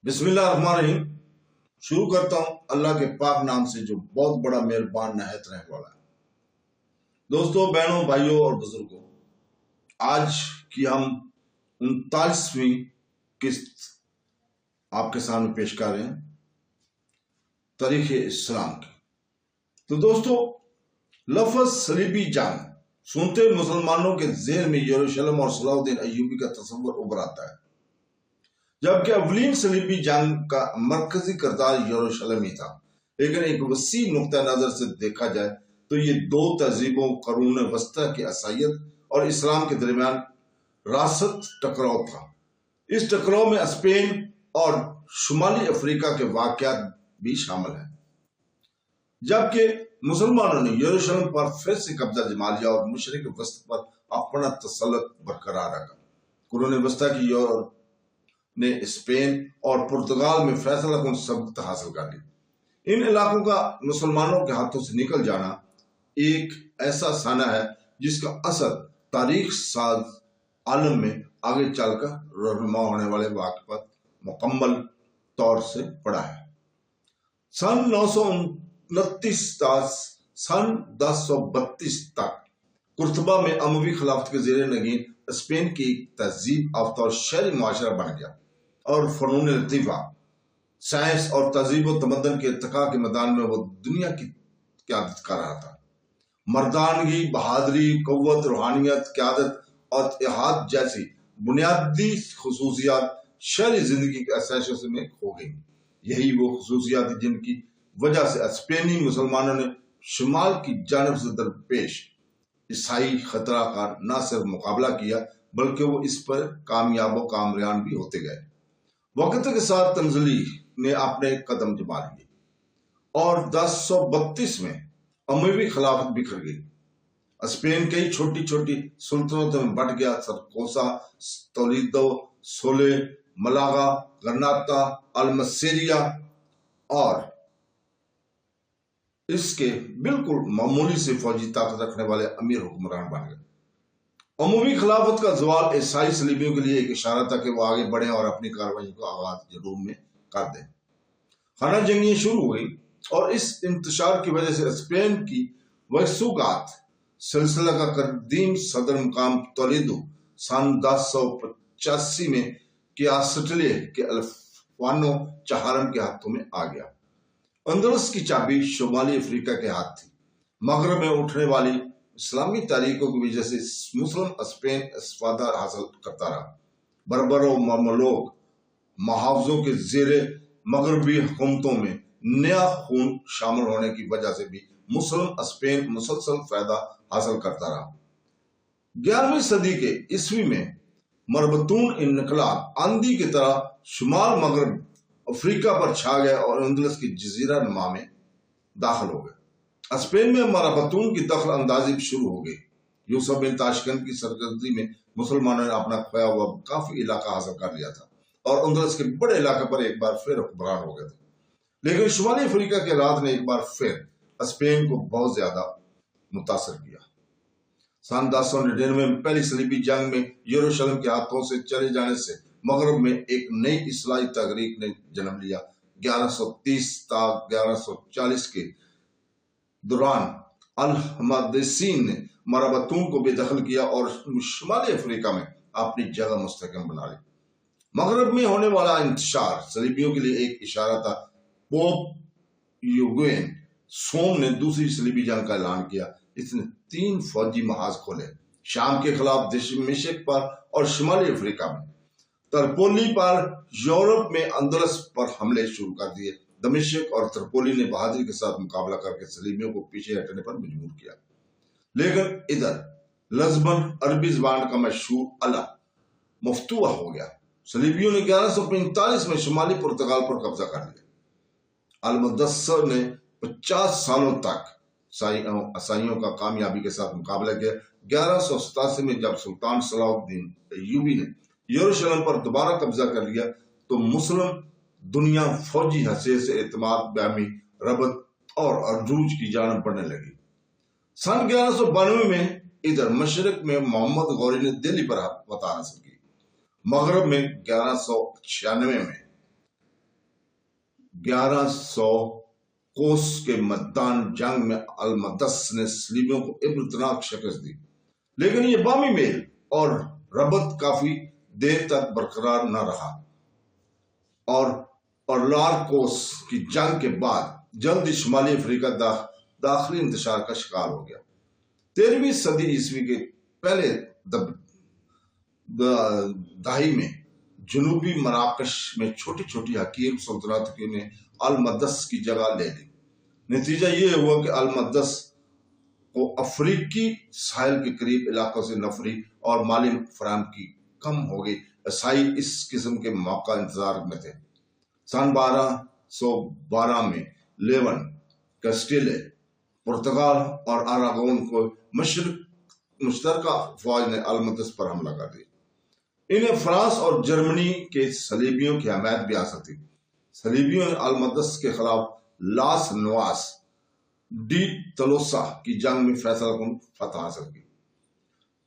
बिस्मिल्लाहिर्रहमानिर्रहीम। शुरू करता हूँ अल्लाह के पाक नाम से जो बहुत बड़ा मेहरबान नहायत रहने वाला है। दोस्तों, बहनों, भाइयों और बुजुर्गों, आज की हम 39वीं किस्त आपके सामने पेश कर रहे हैं तारीख इस्लाम की। तो दोस्तों, लफ्ज सलीबी जंग सुनते मुसलमानों के ज़हन में यरूशलेम और सलाहुद्दीन अय्यूबी का तस्वर उभर आता है, जबकि अवलीन सलीबी जंग का मरकजी किरदार यरूशलेम ही था। लेकिन एक वसी नुक्ता नजर से देखा जाए तो ये दो तहजीबों करून वस्ता की असायत और इस्लाम के दरमियान रासत टकराव था। इस टकराव में स्पेन और शुमाली अफ्रीका के वाकयात भी शामिल हैं। जबकि मुसलमानों ने यरूशलेम पर फिर से कब्जा जमा लिया और मशरिक वस्त पर अपना तसल्लुत बरकरार रखा। कुरून वस्ता की यूरोप ने स्पेन और पुर्तगाल में फैसलाकुन सबकत हासिल कर ली। इन इलाकों का मुसलमानों के हाथों से निकल जाना एक ऐसा साना है जिसका असर तारीख साज आलम में आगे चलकर रहनुमा होने वाले वाक़ पर मुकम्मल तौर से पड़ा है। सन 929 सन 1032 तक कुर्तबा में अमवी खिलाफत के ज़ेर नगीन स्पेन की तहजीब याफ्ता और शहरी मुआशरा बन गया और फनून लतीफ़ा, साइंस और तहजीब व तमद्दन के इर्तिका के मैदान में वो दुनिया की क़यादत कर रहा था। मर्दानगी, बहादुरी, क़ुव्वत, रूहानियत, क़यादत और इत्तेहाद जैसी बुनियादी खुसूसियात शहरी जिंदगी के असाशों से में खो गई। यही वो खुसूसियात थी जिनकी वजह से स्पेनी मुसलमानों ने शुमाल की जानब से दरपेश ईसाई खतरा का न सिर्फ मुकाबला किया बल्कि वो इस पर कामयाब व कामयान भी होते गए। वक्त के साथ तंजली ने अपने कदम जमा लिए और 1032 में अमवी खिलाफत बिखर गई। स्पेन कई छोटी छोटी सुल्तनतों में बट गया। सरकोसा, तोलेदो, सोले, मलागा, गरनाता, अलमसेरिया और इसके बिल्कुल मामूली से फौजी ताकत रखने वाले अमीर हुक्मरान बन गए। अमवी खिलाफत का जवाल ईसाई सलीबियों के लिए एक इशारा था कि वो आगे बढ़े और अपनी कार्रवाई का आगाज रूम में कर दें। खाना जंगियां शुरू हो गई और इस इंतशार की वजह से स्पेन की वसूगात सिलसिला का कदीम सदर मुकाम तोलेदो सन 1085 में कियास्टले के अल्फानो चहारम के हाथों में आ गया। अंदलस की चाबी शुमाली अफ्रीका के हाथ थी। मगरब में उठने वाली इस्लामी तारीखों की वजह से मुस्लिम स्पेन इस्तिफादा हासिल करता रहा। बर्बर और ममलूक मुहावजों के जेरे मगरबी हुकूमतों में नया खून शामिल होने की वजह से भी मुस्लिम स्पेन मुसलसल फायदा हासिल करता रहा। 11वीं सदी के ईस्वी में मरबतून इनकलाब आंधी की तरह शुमाल मगरब अफ्रीका पर छा गए और अंदलस की जजीरा नुमा में दाखिल हो गए। स्पेन में मरबतून की दखल अंदाजी शुरू हो गई। यूसुफ बिन ताशकंद की सरगर्दी में मुसलमानों ने अपना खोया हुआ काफी इलाका हासिल कर लिया था और अंदलस के बड़े इलाके पर एक बार फिर हुक्मरान हो गए थे। लेकिन शुमाली अफ्रीका के रात ने एक बार फिर स्पेन को बहुत ज्यादा मुतासर किया। सन 1099 में पहली सलीबी जंग में यरूशलेम के हाथों से चले जाने से मगरब में एक नई इस्लाही तहरीक ने जन्म लिया। 1130 ता 1140 के दौरान अल-मुहद्दिसीन ने मरबतून को बेदखल किया और शुमाली अफ्रीका में अपनी जगह मुस्तहकम बना ली। मगरब में होने वाला इंतशार सलीबियों के लिए एक इशारा था। पोप यूगेन सोम ने दूसरी सलीबी जंग का ऐलान किया। इसने 3 फौजी महाज खोले, शाम के खिलाफ दमिश्क पर और शुमाली अफ्रीका में। तरपोली पर यूरोप में अंदलस पर हमले शुरू कर दिए। दमिश्क और तरपोली ने बहादुरी के साथ मुकाबला करके सलीबियों को पीछे हटने पर मजबूर किया। लेकिन इधर लज़बन अरबी ज़बान का मशहूर अला मफ्तूह हो गया। सलीबियों ने 1145 में शुमाली पुर्तगाल पर कब्जा कर लिया। अल-मुदस्सर ने 50 सालों तक ईसाइयों का कामयाबी के साथ मुकाबला किया। 1187 में जब सुल्तान सलाहुद्दीन अय्यूबी ने यरूशलेम पर दोबारा कब्जा कर लिया तो मुस्लिम दुनिया फौजी हैसियत से एतमाद, बहमी, रबत और अरूज की जानब बढ़ने लगी। सन 1192 में इधर मशरक में मोहम्मद गौरी ने दिल्ली पर फतह हासिल की। मगरब में 1196 में 1100 कोस के मैदान जंग में अलमदस ने सलीबियों को इब्रतनाक शिकस्त दी, लेकिन ये बामी मेल और रबत काफी देर तक बरकरार न रहा और लारकोस की जंग के बाद जल्द ही शुमाली अफ्रीका दाखिली इंतशार का शिकार हो गया। 13वीं सदी ईस्वी के पहले दहाई में जनूबी मराकश में छोटी छोटी हकीम सल्तनतों ने अलमदस की जगह ले ली। नतीजा ये हुआ कि अलमदस को अफ्रीकी साहिल के करीब इलाकों से नफरी और माली फराम की कम हो गई। ईसाई इस किस्म के मौका इंतजार में थे। सन 1212 में लेवन, कैस्टिले, पुर्तगाल और अरागोन को मुश्तरका फौज ने अलमदस पर हमला कर दिया। इन्हें फ्रांस और जर्मनी के सलीबियों की हमायत भी हासिल थी। सलीबियों ने अलमदस के खिलाफ लास नवास डी तलोसा की जंग में फैसलाकुन फतह हासिल की।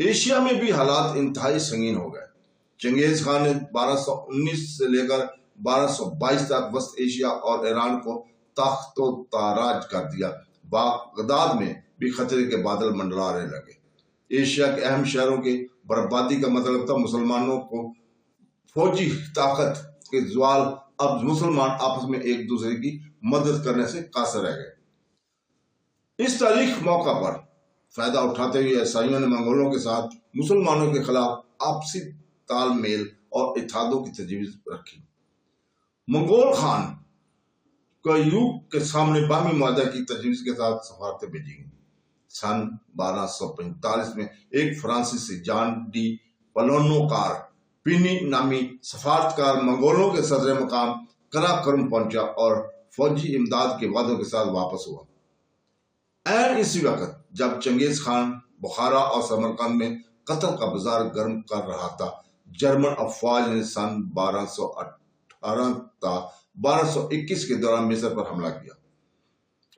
एशिया में भी हालात इंतहाई संगीन हो गए। चंगेज खान ने 1219 से लेकर 1222 तक वस्त एशिया और ईरान को ताख्तो ताराज कर दिया। बागदाद में भी खतरे के बादल मंडराने लगे। एशिया के अहम शहरों की बर्बादी का मतलब था मुसलमानों को फौजी ताकत के ज़वाल। अब मुसलमान आपस में एक दूसरे की मदद करने से कासर रह गए। इस तारीख मौका पर फायदा उठाते हुए ईसाइयों ने मंगोलों के साथ मुसलमानों के खिलाफ आपसी तालमेल और इत्तेहादों की तजवीज रखी। मंगोल खान को यूग के सामने बामी मुआहदा की तजवीज के साथ सफारतें भेजी गई। सन 1245 में एक फ्रांसीसी जॉन डी पलोनोकार पिनी नामी सफारतकार मंगोलों के सदर मकाम कराकरम पहुंचा और फौजी इमदाद के वादों के साथ वापस हुआ। ऐन इसी वक्त जब चंगेज खान बुखारा और समरकंद में कत्ल का बाजार गर्म कर रहा था, जर्मन अफवाज ने सन 1218 था 1221 के दौरान मिस्र पर हमला किया।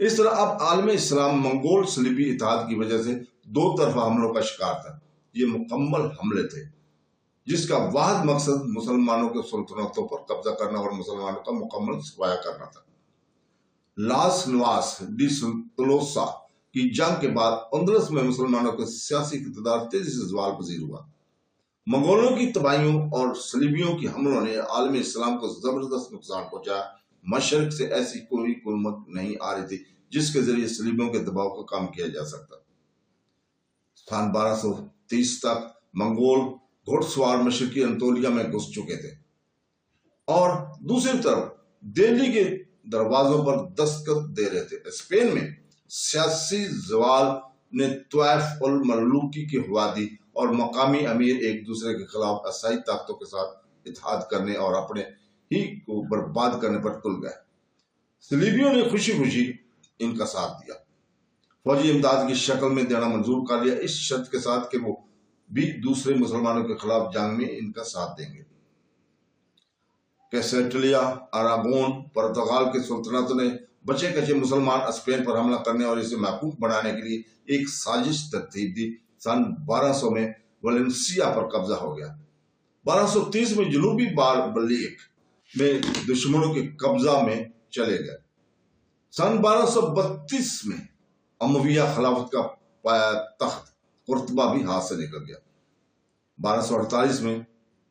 इस तरह अब आलम इस्लाम मंगोल सलीबी इत्तेहाद की वजह से दो तरफा हमलों का शिकार था। ये मुकम्मल हमले थे जिसका वाहिद मकसद मुसलमानों के सुल्तनतों पर कब्जा करना और मुसलमानों का मुकम्मल सफाया करना था। लास नवास डी तलोसा की जंग के बाद अंदलस में मुसलमानों का सियासी इक़्तिदार तेजी से ज़वाल पजीर हुआ। मंगोलों की तबाहियों और सलीबियों की हमलों ने आलम इस्लाम को जबरदस्त नुकसान पहुंचा। मशरक से ऐसी कोई हुकूमत नहीं आ रही थी जिसके जरिए सलीबियों के दबाव को कम किया जा सकता। सन 1230 तक मंगोल घुड़सवार मशरकी अंतोलिया में घुस चुके थे और दूसरी तरफ दिल्ली के दरवाजों पर दस्तखत दे रहे थे। स्पेन में सियासी ज़वाल ने त्वाइफ उल मलूकी की हुआ दी और मकामी अमीर एक दूसरे के खिलाफ ईसाई ताकतों के साथ इत्तेहाद करने और अपने ही को बर्बाद करने पर तुल गए। सलीबियों ने खुशी खुशी इनका साथ दिया, फौजी इमदाद की शक्ल में देना मंजूर कर लिया, इस शर्त के साथ कि वो भी दूसरे मुसलमानों के खिलाफ जंग में इनका साथ देंगे। कैसेटिलिया, अरागोन, पुर्तगाल के सुल्तनत ने बचे कचे मुसलमान स्पेन पर हमला करने और इसे महफूज बनाने के लिए एक साजिश तरतीब दी। सन 1200 में वलेंसिया पर कब्जा हो गया। 1230 में जनूबी बारबलीक में दुश्मनों के कब्जा में चले गए। सन 1232 में अमविया खिलाफत का पाया तख्त कुर्तबा भी हाथ से निकल गया। 1248 में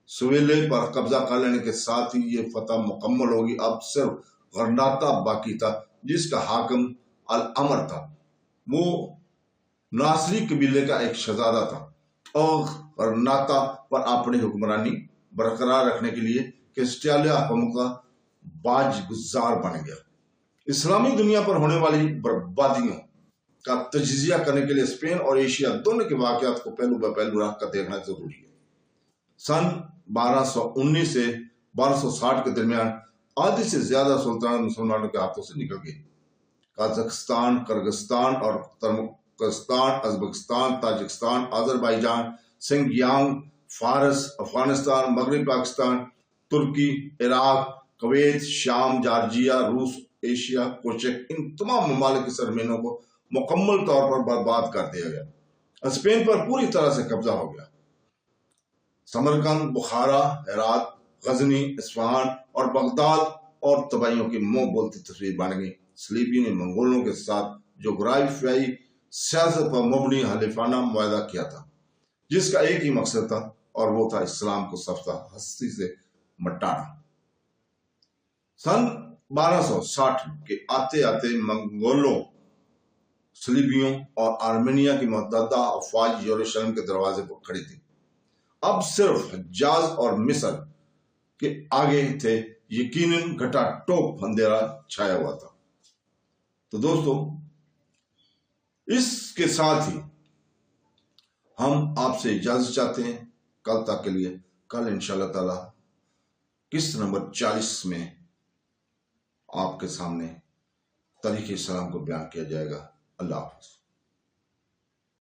सुवेले पर कब्जा कर लेने के साथ ही ये फतह मुकम्मल होगी। अब सिर्फ गरनाता बाकी था जिसका हाकिम अल अमर था। वो नासरी कबीले का एक शहजादा था और गरनाता पर अपनी हुक्मरानी बरकरार रखने के लिए कैस्टिलिया हुक्म का बाजगुजार बन गया। इस्लामी दुनिया पर होने वाली बर्बादियों का तजिया करने के लिए स्पेन और एशिया दोनों के वाकयात को पहलू ब पहलू रख कर देखना जरूरी है। सन 1219 से 1260 के दरमियान आधे से ज्यादा सुल्तान मुसलमानों के हाथों से निकल गए। काजाकिस्तान, किर्गिस्तान और तुर्कमेनिस्तान, अज़बकिस्तान, ताजिकिस्तान, अज़रबैजान, सिंगियांग, फारस, अफगानिस्तान, मगरबी पाकिस्तान, तुर्की, इराक, कुवैत, शाम, जॉर्जिया, रूस, एशिया, कोचक, इन तमाम ममालिक की सरजमीनों को मुकम्मल तौर पर बर्बाद कर दिया गया। स्पेन पर पूरी तरह से कब्जा हो गया। समरकंद, बुखारा, हेरात, गजनी, इस्फहान और बगदाद और तबाहियों की मुंह बोलती तस्वीर बन गई। सलीबियों ने मंगोलों के साथ जोग्राफियाई सियासत पर मबनी हलीफाना मुआहदा किया था, जिसका एक ही मकसद था और वो था इस्लाम को सफ्ता हस्ती से मटाना। सन 1260 के आते आते मंगोलों, सलीबियों और आर्मेनिया की मुतहदा अफवाज यरूशलेम के दरवाजे पर खड़ी थी। अब सिर्फ हज्जाज और मिस्र के आगे थे, यकीनन घटाटोप अंधेरा छाया हुआ था। तो दोस्तों, इसके साथ ही हम आपसे इजाजत चाहते हैं कल तक के लिए। कल इंशाअल्लाह ताला किस्त नंबर 40 में आपके सामने तारीख इस्लाम को बयान किया जाएगा। अल्लाह हाफ़िज़।